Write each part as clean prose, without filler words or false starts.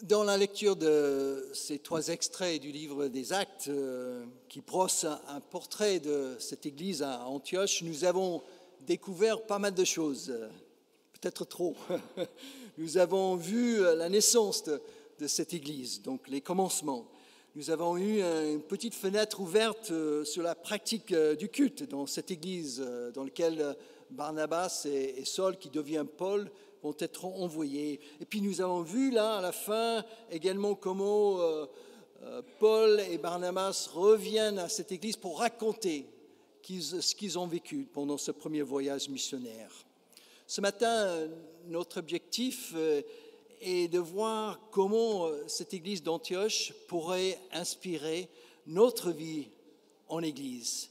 Dans la lecture de ces 3 extraits du livre des Actes qui brossent un portrait de cette église à Antioche, nous avons découvert pas mal de choses, peut-être trop. Nous avons vu la naissance de cette église, donc les commencements. Nous avons eu une petite fenêtre ouverte sur la pratique du culte dans cette église dans laquelle Barnabas et Saul, qui devient Paul, vont être envoyés. Et puis nous avons vu là à la fin également comment Paul et Barnabas reviennent à cette église pour raconter ce qu'ils ont vécu pendant ce premier voyage missionnaire. Ce matin, notre objectif est de voir comment cette église d'Antioche pourrait inspirer notre vie en église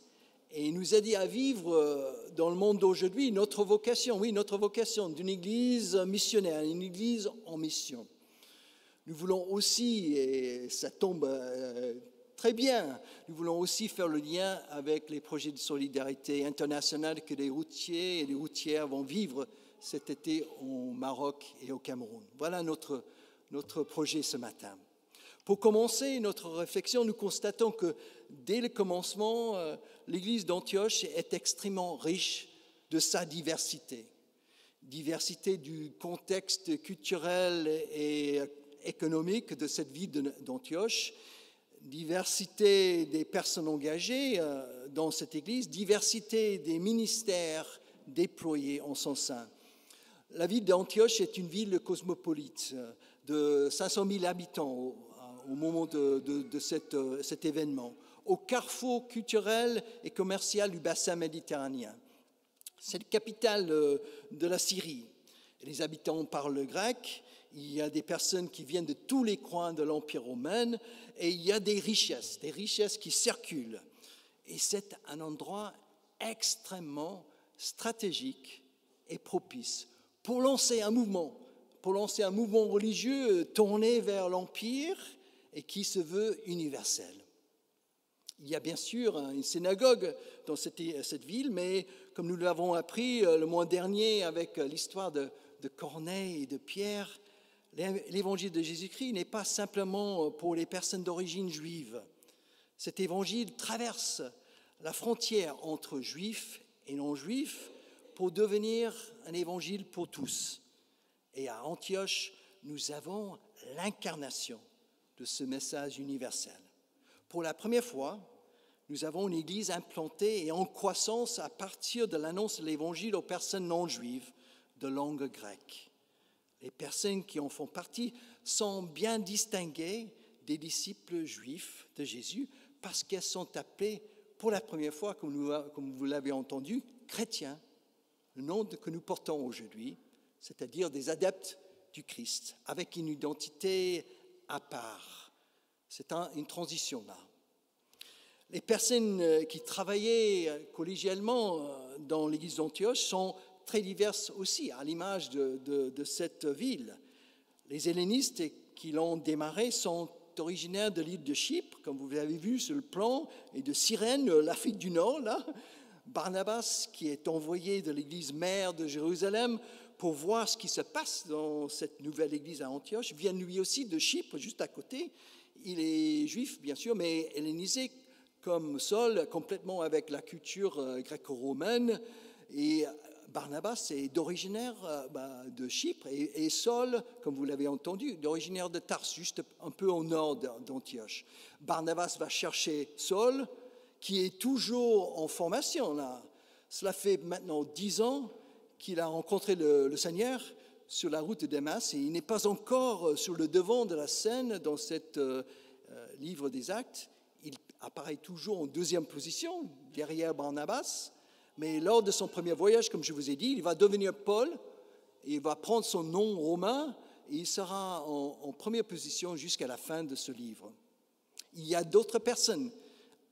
et nous aider à vivre dans le monde d'aujourd'hui notre vocation d'une église missionnaire, une église en mission. Nous voulons aussi, et ça tombe très bien, nous voulons aussi faire le lien avec les projets de solidarité internationale que les routiers et les routières vont vivre cet été au Maroc et au Cameroun. Voilà notre projet ce matin. Pour commencer notre réflexion, nous constatons que dès le commencement, l'église d'Antioche est extrêmement riche de sa diversité. Diversité du contexte culturel et économique de cette ville d'Antioche, diversité des personnes engagées dans cette église, diversité des ministères déployés en son sein. La ville d'Antioche est une ville cosmopolite de 500 000 habitants au moment de cet événement, au carrefour culturel et commercial du bassin méditerranéen. C'est la capitale de la Syrie. Les habitants parlent le grec, il y a des personnes qui viennent de tous les coins de l'Empire romain et il y a des richesses qui circulent. Et c'est un endroit extrêmement stratégique et propice pour lancer un mouvement religieux tourné vers l'Empire et qui se veut universel. Il y a bien sûr une synagogue dans cette ville, mais comme nous l'avons appris le mois dernier avec l'histoire de Corneille et de Pierre, l'évangile de Jésus-Christ n'est pas simplement pour les personnes d'origine juive. Cet évangile traverse la frontière entre juifs et non-juifs pour devenir un évangile pour tous. Et à Antioche, nous avons l'incarnation de ce message universel. Pour la première fois, nous avons une église implantée et en croissance à partir de l'annonce de l'évangile aux personnes non juives de langue grecque. Les personnes qui en font partie sont bien distinguées des disciples juifs de Jésus parce qu'elles sont appelées pour la première fois, comme vous l'avez entendu, chrétiens, le nom que nous portons aujourd'hui, c'est-à-dire des adeptes du Christ, avec une identité à part. C'est une transition là. Les personnes qui travaillaient collégialement dans l'église d'Antioche sont très diverses aussi, à l'image de cette ville. Les hellénistes qui l'ont démarré sont originaires de l'île de Chypre, comme vous l'avez vu sur le plan, et de Cyrène, l'Afrique du Nord, là. Barnabas, qui est envoyé de l'église mère de Jérusalem pour voir ce qui se passe dans cette nouvelle église à Antioche, vient lui aussi de Chypre, juste à côté. Il est juif, bien sûr, mais hellénisé comme Saul, complètement avec la culture gréco-romaine. Et Barnabas est d'originaire de Chypre et Saul, comme vous l'avez entendu, d'originaire de Tarse, juste un peu au nord d'Antioche. Barnabas va chercher Saul, qui est toujours en formation là. Cela fait maintenant 10 ans qu'il a rencontré le Seigneur sur la route de Damas et il n'est pas encore sur le devant de la scène dans ce livre des Actes. Il apparaît toujours en deuxième position, derrière Barnabas, mais lors de son premier voyage, comme je vous ai dit, il va devenir Paul, et il va prendre son nom romain, et il sera en première position jusqu'à la fin de ce livre. Il y a d'autres personnes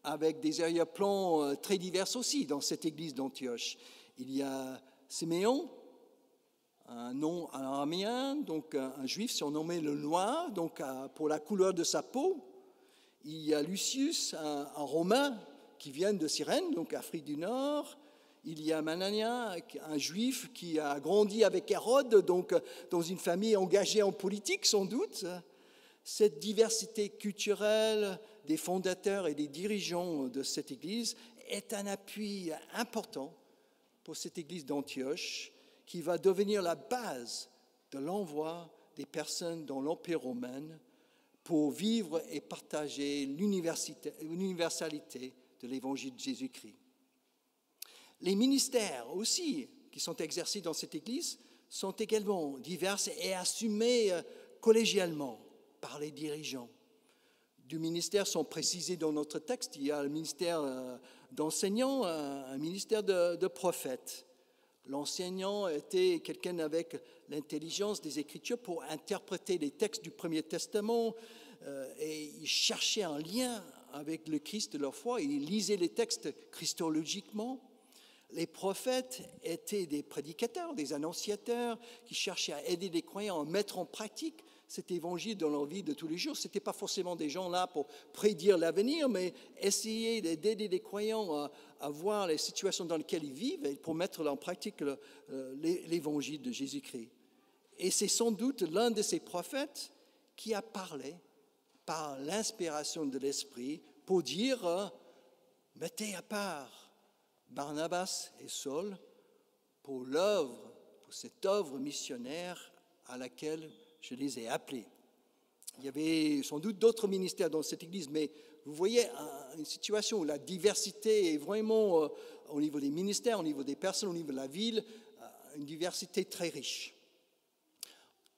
avec des arrière-plans très divers aussi dans cette église d'Antioche. Il y a Siméon, un nom araméen, donc un juif surnommé le Noir, donc pour la couleur de sa peau. Il y a Lucius, un Romain qui vient de Cyrène, donc Afrique du Nord. Il y a Manania, un juif qui a grandi avec Hérode, donc dans une famille engagée en politique sans doute. Cette diversité culturelle des fondateurs et des dirigeants de cette Église est un appui important pour cette Église d'Antioche qui va devenir la base de l'envoi des personnes dans l'Empire romain pour vivre et partager l'universalité de l'Évangile de Jésus-Christ. Les ministères aussi qui sont exercés dans cette Église sont également divers et assumés collégialement par les dirigeants. Du ministère sont précisés dans notre texte. Il y a le ministère d'enseignant, un ministère de prophète. L'enseignant était quelqu'un avec l'intelligence des Écritures pour interpréter les textes du Premier Testament et il cherchait un lien avec le Christ de leur foi. Il lisait les textes christologiquement. Les prophètes étaient des prédicateurs, des annonciateurs qui cherchaient à aider les croyants à mettre en pratique cet évangile dans leur vie de tous les jours. Ce n'étaient pas forcément des gens là pour prédire l'avenir, mais essayer d'aider les croyants à voir les situations dans lesquelles ils vivent et pour mettre en pratique l'évangile de Jésus-Christ. Et c'est sans doute l'un de ces prophètes qui a parlé par l'inspiration de l'Esprit pour dire « mettez à part Barnabas et Saul pour cette œuvre missionnaire à laquelle je les ai appelés. » Il y avait sans doute d'autres ministères dans cette Église, mais vous voyez une situation où la diversité est vraiment au niveau des ministères, au niveau des personnes, au niveau de la ville, une diversité très riche.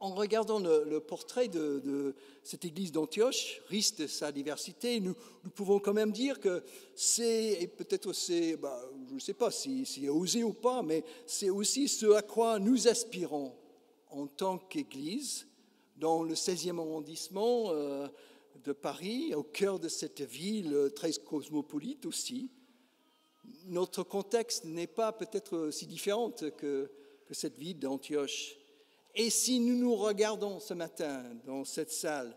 En regardant le portrait de cette Église d'Antioche, riche de sa diversité, nous pouvons quand même dire que c'est, et peut-être c'est, je ne sais pas si osé ou pas, mais c'est aussi ce à quoi nous aspirons en tant qu'Église, dans le 16e arrondissement de Paris, au cœur de cette ville très cosmopolite aussi. Notre contexte n'est pas peut-être si différent que cette ville d'Antioche. Et si nous nous regardons ce matin dans cette salle,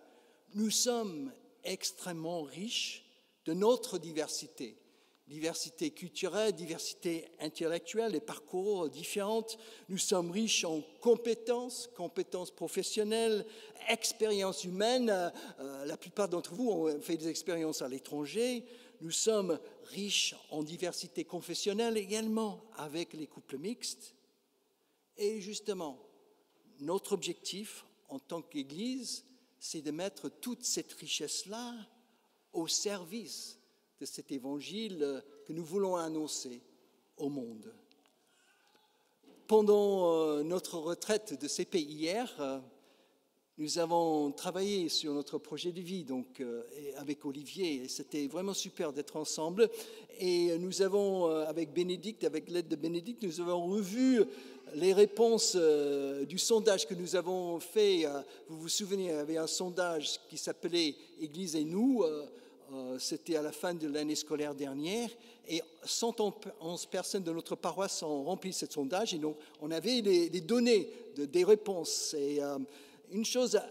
nous sommes extrêmement riches de notre diversité. Diversité culturelle, diversité intellectuelle, les parcours différents. Nous sommes riches en compétences professionnelles, expériences humaines. La plupart d'entre vous ont fait des expériences à l'étranger. Nous sommes riches en diversité confessionnelle également avec les couples mixtes. Et justement, notre objectif en tant qu'Église, c'est de mettre toute cette richesse-là au service de cet évangile que nous voulons annoncer au monde. Pendant notre retraite de CP hier, nous avons travaillé sur notre projet de vie avec Olivier, et c'était vraiment super d'être ensemble. Et nous avons, avec l'aide de Bénédicte, nous avons revu les réponses du sondage que nous avons fait. Vous vous souvenez, il y avait un sondage qui s'appelait « Église et nous ». C'était à la fin de l'année scolaire dernière, et 111 personnes de notre paroisse ont rempli ce sondage, et donc on avait des données, des réponses. Et une chose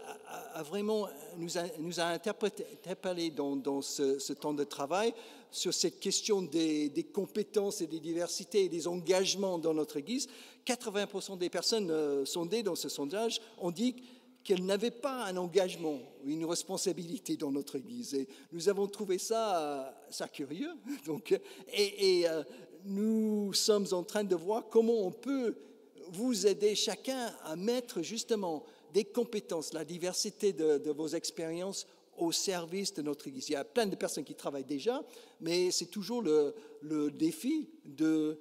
nous a interpellés dans ce temps de travail sur cette question des compétences et des diversités et des engagements dans notre Église. 80% des personnes sondées dans ce sondage ont dit qu'elles n'avaient pas un engagement ou une responsabilité dans notre Église. Et nous avons trouvé ça curieux. Nous sommes en train de voir comment on peut vous aider chacun à mettre justement des compétences, la diversité de vos expériences au service de notre Église. Il y a plein de personnes qui travaillent déjà, mais c'est toujours le défi de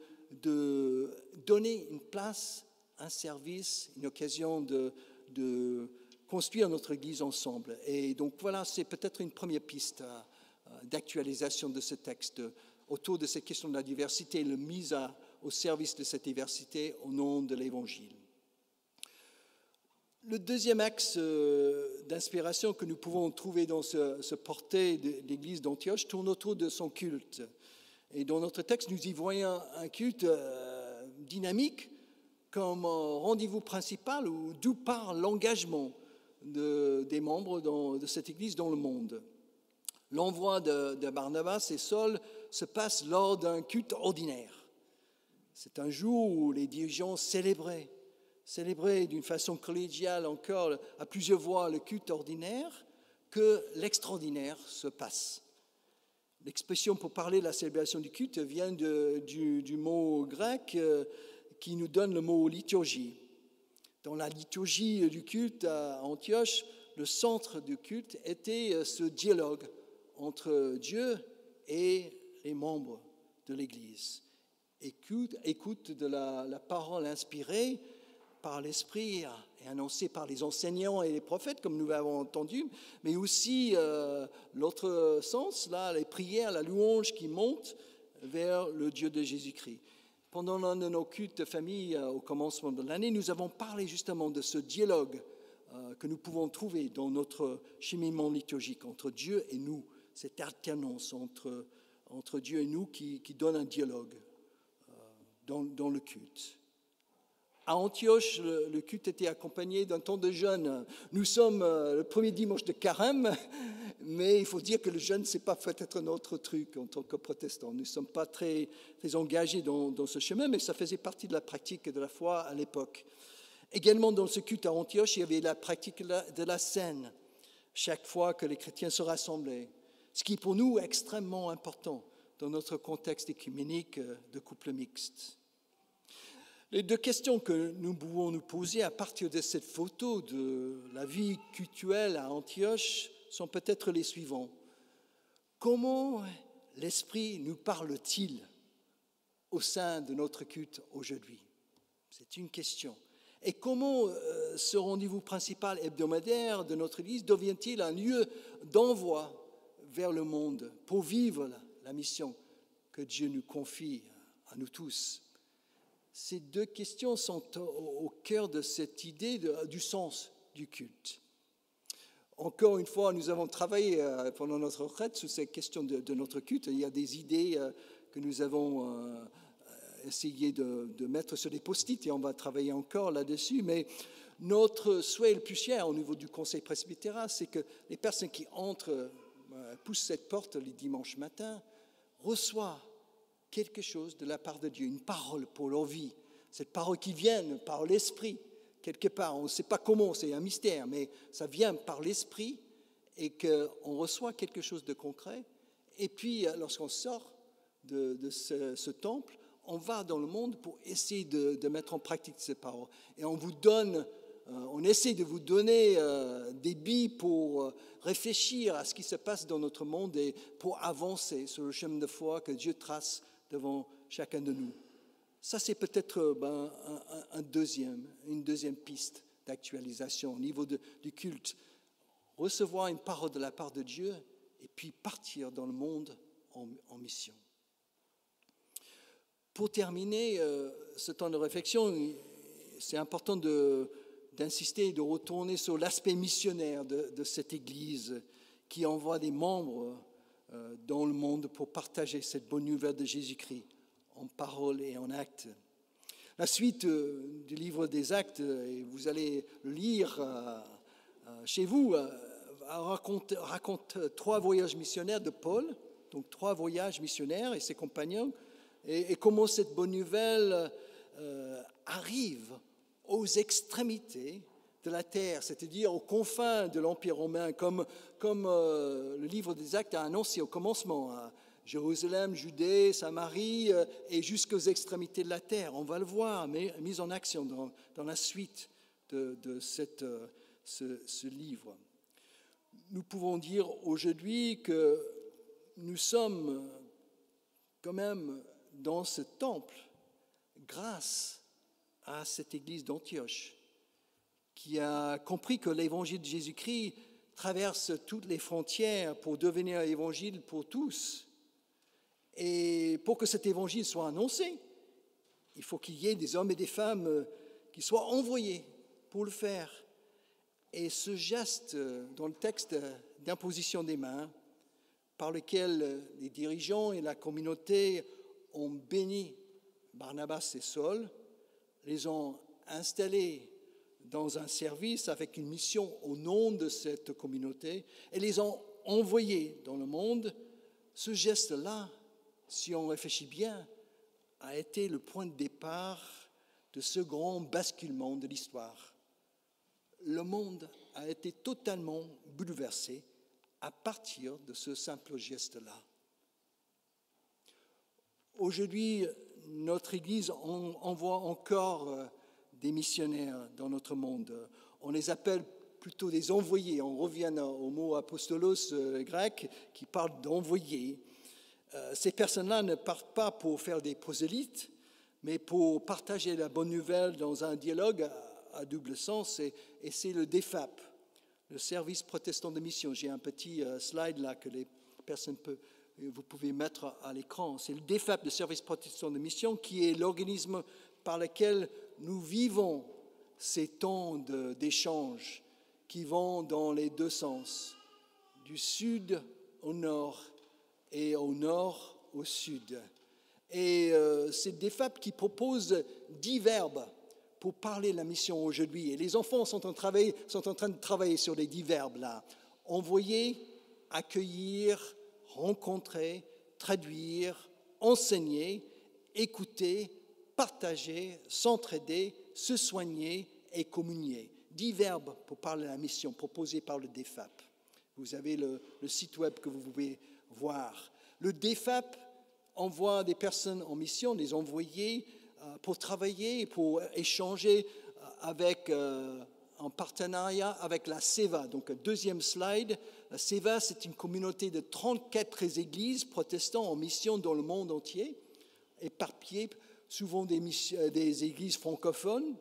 donner une place, un service, une occasion de construire notre Église ensemble. Et donc voilà, c'est peut-être une première piste d'actualisation de ce texte autour de cette question de la diversité et la mise au service de cette diversité au nom de l'Évangile. Le deuxième axe d'inspiration que nous pouvons trouver dans ce portrait de l'Église d'Antioche tourne autour de son culte. Et dans notre texte, nous y voyons un culte dynamique comme rendez-vous principal d'où part l'engagement des membres de cette Église dans le monde. L'envoi de Barnabas et Saul se passe lors d'un culte ordinaire. C'est un jour où les dirigeants célébraient d'une façon collégiale encore à plusieurs voix le culte ordinaire, que l'extraordinaire se passe. L'expression pour parler de la célébration du culte vient du mot grec qui nous donne le mot liturgie. Dans la liturgie du culte à Antioche, le centre du culte était ce dialogue entre Dieu et les membres de l'Église. Écoute de la parole inspirée par l'Esprit et annoncée par les enseignants et les prophètes, comme nous l'avons entendu, mais aussi l'autre sens, là, les prières, la louange qui monte vers le Dieu de Jésus-Christ. Pendant l'un de nos cultes de famille au commencement de l'année, nous avons parlé justement de ce dialogue que nous pouvons trouver dans notre cheminement liturgique entre Dieu et nous, cette alternance entre Dieu et nous qui donne un dialogue dans le culte. À Antioche, le culte était accompagné d'un temps de jeûne. Nous sommes le premier dimanche de Carême, mais il faut dire que le jeûne, ce n'est pas peut-être notre truc en tant que protestants. Nous ne sommes pas très engagés dans ce chemin, mais ça faisait partie de la pratique de la foi à l'époque. Également, dans ce culte à Antioche, il y avait la pratique de la scène, chaque fois que les chrétiens se rassemblaient, ce qui pour nous est extrêmement important dans notre contexte écuménique de couple mixte. Les deux questions que nous pouvons nous poser à partir de cette photo de la vie cultuelle à Antioche sont peut-être les suivants. Comment l'Esprit nous parle-t-il au sein de notre culte aujourd'hui? C'est une question. Et comment ce rendez-vous principal hebdomadaire de notre Église devient-il un lieu d'envoi vers le monde pour vivre la mission que Dieu nous confie à nous tous? Ces deux questions sont au cœur de cette idée du sens du culte. Encore une fois, nous avons travaillé pendant notre retraite sur ces questions de notre culte. Il y a des idées que nous avons essayé de mettre sur des post-it et on va travailler encore là-dessus. Mais notre souhait le plus cher au niveau du conseil presbytéral, c'est que les personnes qui entrent, poussent cette porte les dimanches matins, reçoivent quelque chose de la part de Dieu, une parole pour leur vie. Cette parole qui vient par l'Esprit, quelque part, on ne sait pas comment, c'est un mystère, mais ça vient par l'Esprit et qu'on reçoit quelque chose de concret. Et puis, lorsqu'on sort de ce temple, on va dans le monde pour essayer de mettre en pratique ces paroles. Et on essaie de vous donner des billes pour réfléchir à ce qui se passe dans notre monde et pour avancer sur le chemin de foi que Dieu trace devant chacun de nous. Ça, c'est peut-être une deuxième piste d'actualisation au niveau du culte. Recevoir une parole de la part de Dieu et puis partir dans le monde en mission. Pour terminer ce temps de réflexion, c'est important d'insister et de retourner sur l'aspect missionnaire de cette Église qui envoie des membres dans le monde pour partager cette bonne nouvelle de Jésus-Christ en parole et en acte. La suite du livre des Actes, et vous allez le lire chez vous, raconte 3 voyages missionnaires de Paul, donc 3 voyages missionnaires et ses compagnons, et comment cette bonne nouvelle arrive aux extrémités de la terre, c'est-à-dire aux confins de l'Empire romain, comme le livre des Actes a annoncé au commencement, à Jérusalem, Judée, Samarie et jusqu'aux extrémités de la terre. On va le voir, mais mis en action dans la suite de ce livre. Nous pouvons dire aujourd'hui que nous sommes quand même dans ce temple grâce à cette église d'Antioche qui a compris que l'évangile de Jésus-Christ traverse toutes les frontières pour devenir évangile pour tous. Et pour que cet évangile soit annoncé, il faut qu'il y ait des hommes et des femmes qui soient envoyés pour le faire. Et ce geste dans le texte d'imposition des mains, par lequel les dirigeants et la communauté ont béni Barnabas et Saul, les ont installés dans un service avec une mission au nom de cette communauté et les ont envoyés dans le monde, ce geste-là, si on réfléchit bien, a été le point de départ de ce grand basculement de l'histoire. Le monde a été totalement bouleversé à partir de ce simple geste-là. Aujourd'hui, notre Église envoie encore des missionnaires dans notre monde. On les appelle plutôt des envoyés. On revient au mot apostolos grec qui parle d'envoyer. Ces personnes-là ne partent pas pour faire des prosélytes, mais pour partager la bonne nouvelle dans un dialogue à double sens, et c'est le DEFAP, le service protestant de mission. J'ai un petit slide là que les personnes vous pouvez mettre à l'écran. C'est le DEFAP, le service protestant de mission, qui est l'organisme par lequel nous vivons ces temps d'échange qui vont dans les deux sens, du sud au nord et au nord au sud. Et c'est DEFAP qui propose 10 verbes pour parler de la mission aujourd'hui. Et les enfants sont en train de travailler sur les 10 verbes là. Envoyer, accueillir, rencontrer, traduire, enseigner, écouter, partager, s'entraider, se soigner et communier. 10 verbes pour parler de la mission proposés par le DEFAP. Vous avez le site web que vous pouvez voir. Le DEFAP envoie des personnes en mission, des envoyés, pour travailler, pour échanger en partenariat avec la CEVA. Donc, deuxième slide. La CEVA, c'est une communauté de 34 églises protestantes en mission dans le monde entier, éparpillées, souvent des églises francophones.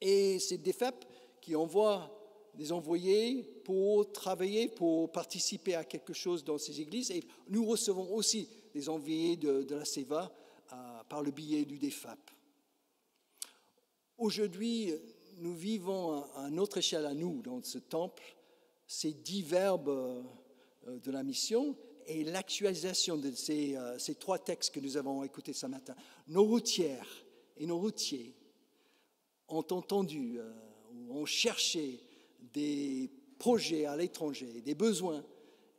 Et c'est DEFAP qui envoie des envoyés pour travailler, pour participer à quelque chose dans ces églises. Et nous recevons aussi des envoyés de la CEVA par le biais du DEFAP. Aujourd'hui, nous vivons à notre échelle à nous, dans ce temple, ces 10 verbes de la mission et l'actualisation de ces 3 textes que nous avons écoutés ce matin. Nos routières et nos routiers ont entendu, ont cherché des projets à l'étranger, des besoins,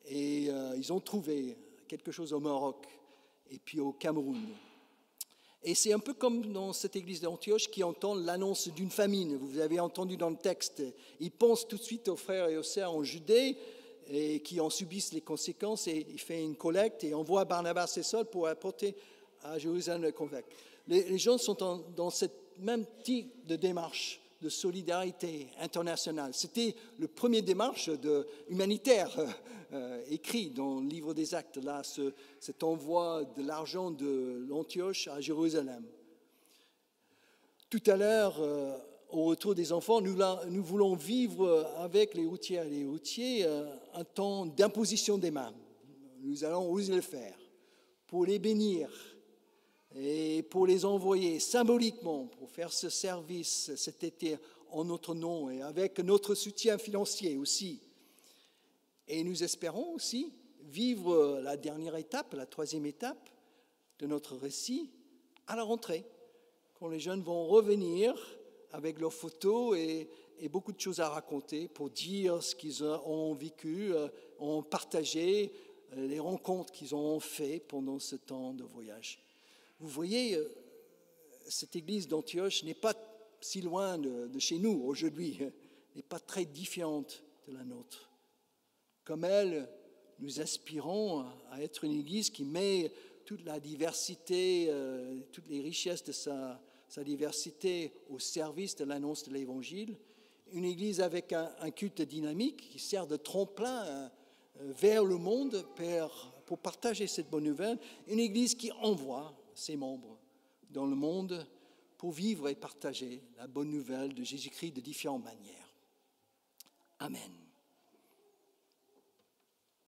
et ils ont trouvé quelque chose au Maroc et puis au Cameroun. Et c'est un peu comme dans cette église d'Antioche qui entend l'annonce d'une famine. Vous avez entendu dans le texte, ils pensent tout de suite aux frères et aux sœurs en Judée et qui en subissent les conséquences, et il fait une collecte et envoie Barnabas et Saul pour apporter à Jérusalem le convaincre. Les gens sont dans cette même type de démarche de solidarité internationale. C'était le premier démarche humanitaire écrit dans le livre des Actes, là, cet envoi de l'argent de l'Antioche à Jérusalem. Tout à l'heure, au retour des enfants, nous voulons vivre avec les routières et les routiers un temps d'imposition des mains. Nous allons oser le faire pour les bénir et pour les envoyer symboliquement pour faire ce service cet été en notre nom et avec notre soutien financier aussi. Et nous espérons aussi vivre la dernière étape, la 3e étape de notre récit à la rentrée, quand les jeunes vont revenir avec leurs photos et beaucoup de choses à raconter pour dire ce qu'ils ont vécu, ont partagé, les rencontres qu'ils ont faites pendant ce temps de voyage. Vous voyez, cette église d'Antioche n'est pas si loin de chez nous aujourd'hui, n'est pas très différente de la nôtre. Comme elle, nous aspirons à être une église qui met toute la diversité, toutes les richesses de sa diversité au service de l'annonce de l'Évangile. Une église avec un culte dynamique qui sert de tremplin vers le monde pour partager cette bonne nouvelle. Une église qui envoie ses membres dans le monde pour vivre et partager la bonne nouvelle de Jésus-Christ de différentes manières. Amen.